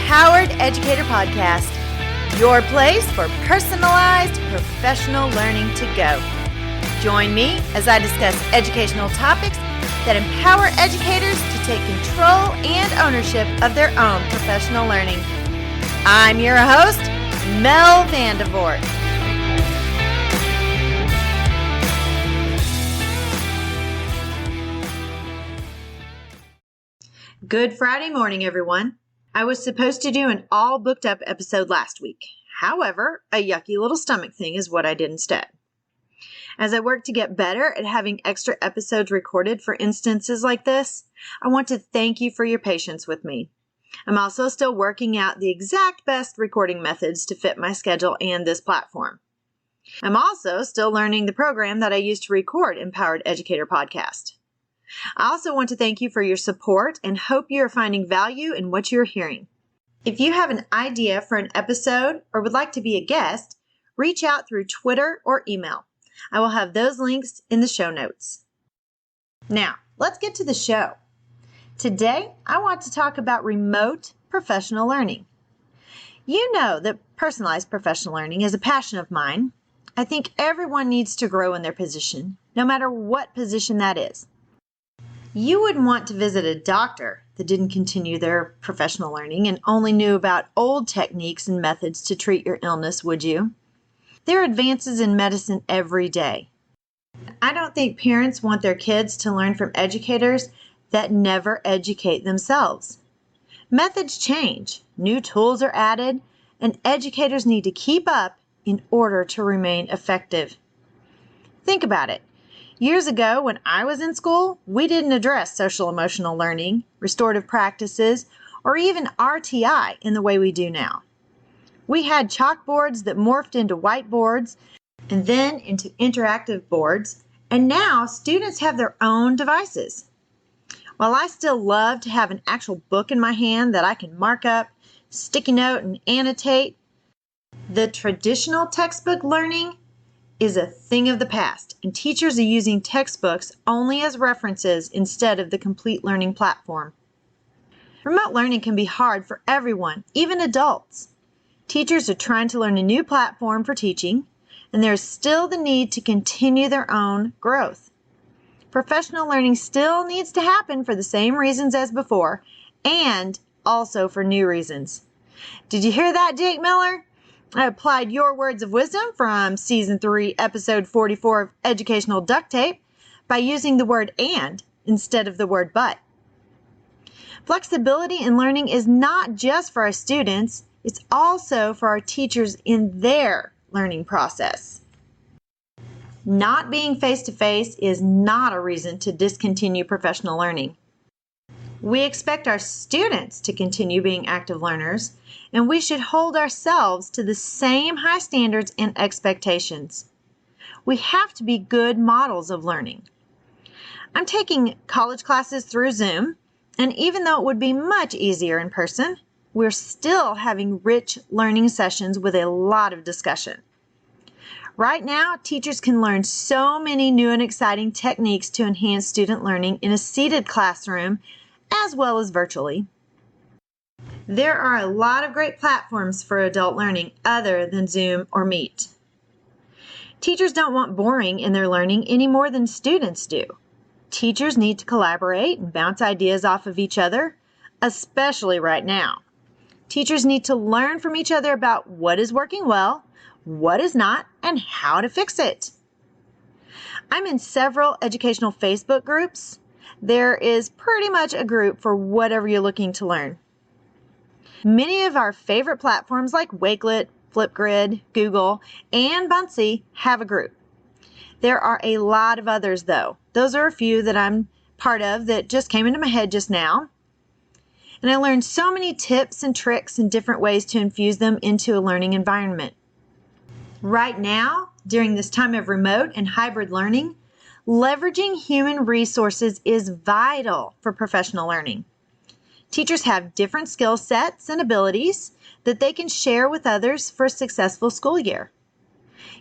Empowered Educator Podcast, your place for personalized professional learning to go. Join me as I discuss educational topics that empower educators to take control and ownership of their own professional learning. I'm your host, Mel Vandevort. Good Friday morning, everyone. I was supposed to do an all booked up episode last week. However, a yucky little stomach thing is what I did instead. As I work to get better at having extra episodes recorded for instances like this, I want to thank you for your patience with me. I'm also still working out the exact best recording methods to fit my schedule and this platform. I'm also still learning the program that I use to record Empowered Educator Podcast. I also want to thank you for your support and hope you are finding value in what you're hearing. If you have an idea for an episode or would like to be a guest, reach out through Twitter or email. I will have those links in the show notes. Now, let's get to the show. Today, I want to talk about remote professional learning. You know that personalized professional learning is a passion of mine. I think everyone needs to grow in their position, no matter what position that is. You wouldn't want to visit a doctor that didn't continue their professional learning and only knew about old techniques and methods to treat your illness, would you? There are advances in medicine every day. I don't think parents want their kids to learn from educators that never educate themselves. Methods change, new tools are added, and educators need to keep up in order to remain effective. Think about it. Years ago, when I was in school, we didn't address social emotional learning, restorative practices, or even RTI in the way we do now. We had chalkboards that morphed into whiteboards and then into interactive boards, and now students have their own devices. While I still love to have an actual book in my hand that I can mark up, sticky note, and annotate, the traditional textbook learning is a thing of the past, and teachers are using textbooks only as references instead of the complete learning platform. Remote learning can be hard for everyone, even adults. Teachers are trying to learn a new platform for teaching, and there's still the need to continue their own growth. Professional learning still needs to happen for the same reasons as before, and also for new reasons. Did you hear that, Jake Miller? I applied your words of wisdom from Season 3, Episode 44 of Educational Duct Tape by using the word and instead of the word but. Flexibility in learning is not just for our students, it's also for our teachers in their learning process. Not being face-to-face is not a reason to discontinue professional learning. We expect our students to continue being active learners, and we should hold ourselves to the same high standards and expectations. We have to be good models of learning. I'm taking college classes through Zoom, and even though it would be much easier in person, we're still having rich learning sessions with a lot of discussion. Right now, teachers can learn so many new and exciting techniques to enhance student learning in a seated classroom as well as virtually. There are a lot of great platforms for adult learning other than Zoom or Meet. Teachers don't want boring in their learning any more than students do. Teachers need to collaborate and bounce ideas off of each other, especially right now. Teachers need to learn from each other about what is working well, what is not, and how to fix it. I'm in several educational Facebook groups. There is pretty much a group for whatever you're looking to learn. Many of our favorite platforms like Wakelet, Flipgrid, Google, and Buncee have a group. There are a lot of others though. Those are a few that I'm part of that just came into my head just now. And I learned so many tips and tricks and different ways to infuse them into a learning environment. Right now, during this time of remote and hybrid learning, leveraging human resources is vital for professional learning. Teachers have different skill sets and abilities that they can share with others for a successful school year.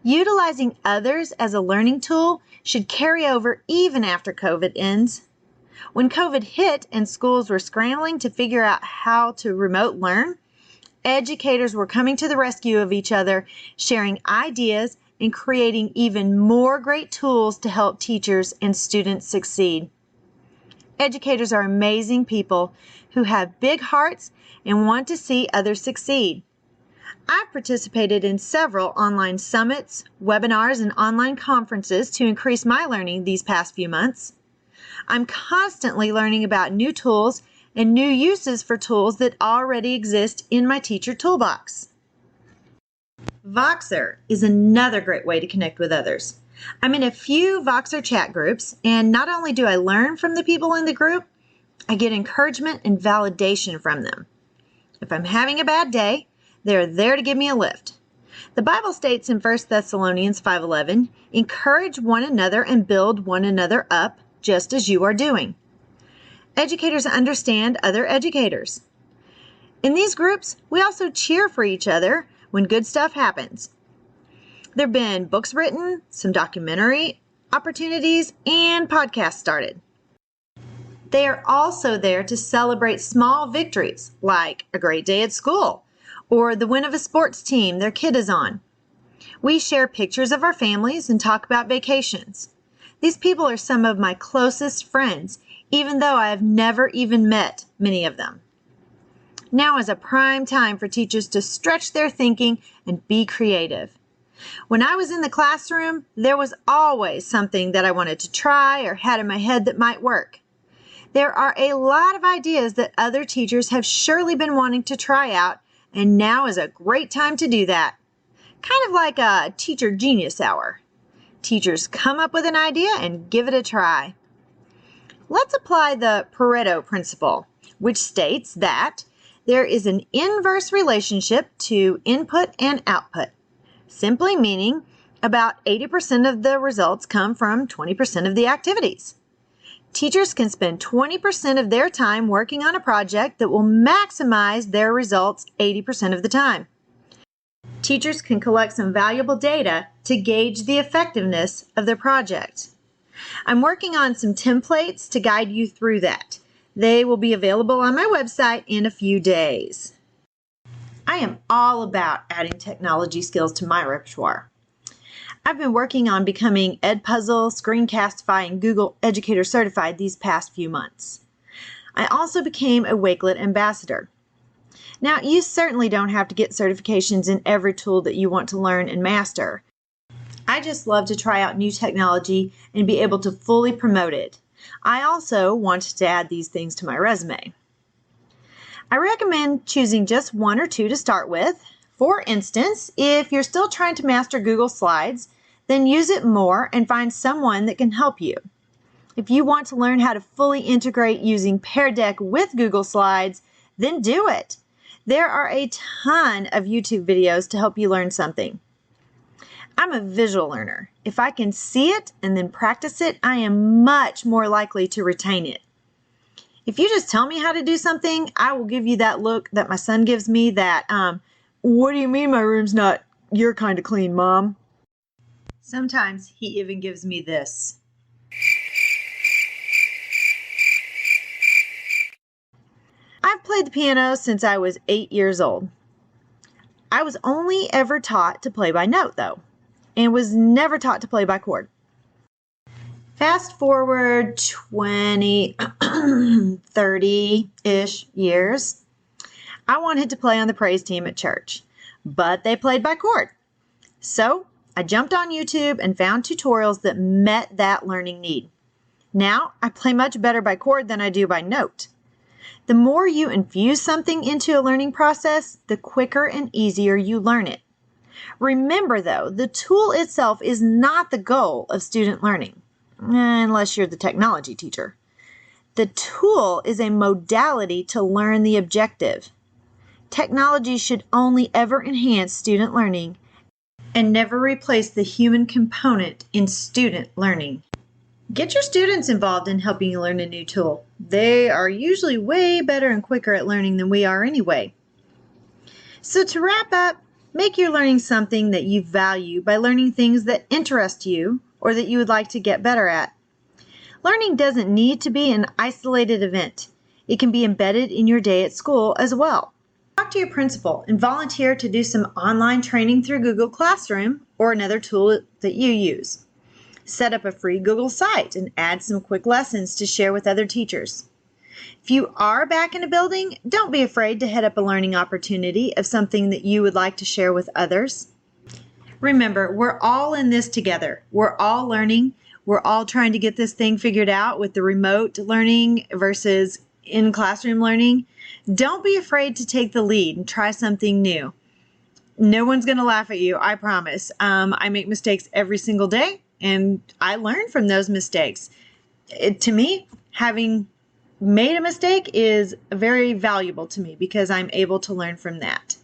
Utilizing others as a learning tool should carry over even after COVID ends. When COVID hit and schools were scrambling to figure out how to remote learn, educators were coming to the rescue of each other, sharing ideas, and creating even more great tools to help teachers and students succeed. Educators are amazing people who have big hearts and want to see others succeed. I've participated in several online summits, webinars, and online conferences to increase my learning these past few months. I'm constantly learning about new tools and new uses for tools that already exist in my teacher toolbox. Voxer is another great way to connect with others. I'm in a few Voxer chat groups, and not only do I learn from the people in the group, I get encouragement and validation from them. If I'm having a bad day, they're there to give me a lift. The Bible states in 1 Thessalonians 5:11, "Encourage one another and build one another up, just as you are doing." Educators understand other educators. In these groups, we also cheer for each other when good stuff happens. There have been books written, some documentary opportunities, and podcasts started. They are also there to celebrate small victories, like a great day at school, or the win of a sports team their kid is on. We share pictures of our families and talk about vacations. These people are some of my closest friends, even though I have never even met many of them. Now is a prime time for teachers to stretch their thinking and be creative. When I was in the classroom, there was always something that I wanted to try or had in my head that might work. There are a lot of ideas that other teachers have surely been wanting to try out, and now is a great time to do that. Kind of like a teacher genius hour. Teachers come up with an idea and give it a try. Let's apply the Pareto principle, which states that there is an inverse relationship to input and output, simply meaning about 80% of the results come from 20% of the activities. Teachers can spend 20% of their time working on a project that will maximize their results 80% of the time. Teachers can collect some valuable data to gauge the effectiveness of their project. I'm working on some templates to guide you through that. They will be available on my website in a few days. I am all about adding technology skills to my repertoire. I've been working on becoming Edpuzzle, Screencastify, and Google Educator Certified these past few months. I also became a Wakelet ambassador. Now, you certainly don't have to get certifications in every tool that you want to learn and master. I just love to try out new technology and be able to fully promote it. I also wanted to add these things to my resume. I recommend choosing just one or two to start with. For instance, if you're still trying to master Google Slides, then use it more and find someone that can help you. If you want to learn how to fully integrate using Pear Deck with Google Slides, then do it. There are a ton of YouTube videos to help you learn something. I'm a visual learner. If I can see it and then practice it, I am much more likely to retain it. If you just tell me how to do something, I will give you that look that my son gives me that, what do you mean my room's not your kind of clean, Mom? Sometimes he even gives me this. I've played the piano since I was 8 years old. I was only ever taught to play by note, though, and was never taught to play by chord. Fast forward 20, 30-ish years, I wanted to play on the praise team at church, but they played by chord. So I jumped on YouTube and found tutorials that met that learning need. Now I play much better by chord than I do by note. The more you infuse something into a learning process, the quicker and easier you learn it. Remember though, the tool itself is not the goal of student learning, unless you're the technology teacher. The tool is a modality to learn the objective. Technology should only ever enhance student learning and never replace the human component in student learning. Get your students involved in helping you learn a new tool. They are usually way better and quicker at learning than we are anyway. So to wrap up, make your learning something that you value by learning things that interest you or that you would like to get better at. Learning doesn't need to be an isolated event. It can be embedded in your day at school as well. talk to your principal and volunteer to do some online training through Google Classroom or another tool that you use. Set up a free Google site and add some quick lessons to share with other teachers. If you are back in a building, don't be afraid to head up a learning opportunity of something that you would like to share with others. Remember, we're all in this together. We're all learning. We're all trying to get this thing figured out with the remote learning versus in-classroom learning. Don't be afraid to take the lead and try something new. No one's going to laugh at you, I promise. I make mistakes every single day, and I learn from those mistakes. To me, having made a mistake is very valuable to me because I'm able to learn from that.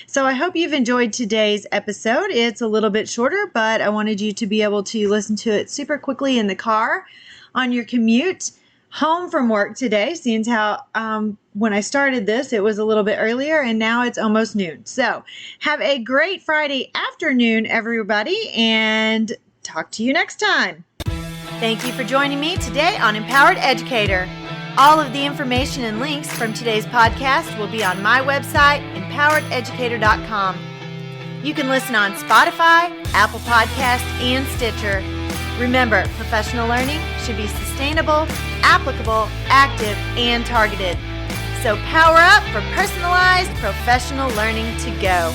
So I hope you've enjoyed today's episode. It's a little bit shorter, but I wanted you to be able to listen to it super quickly in the car on your commute home from work today, seeing how when I started this, it was a little bit earlier and now it's almost noon. So have a great Friday afternoon, everybody, and talk to you next time. Thank you for joining me today on Empowered Educator. All of the information and links from today's podcast will be on my website, empowerededucator.com. You can listen on Spotify, Apple Podcasts, and Stitcher. Remember, professional learning should be sustainable, applicable, active, and targeted. So power up for personalized professional learning to go.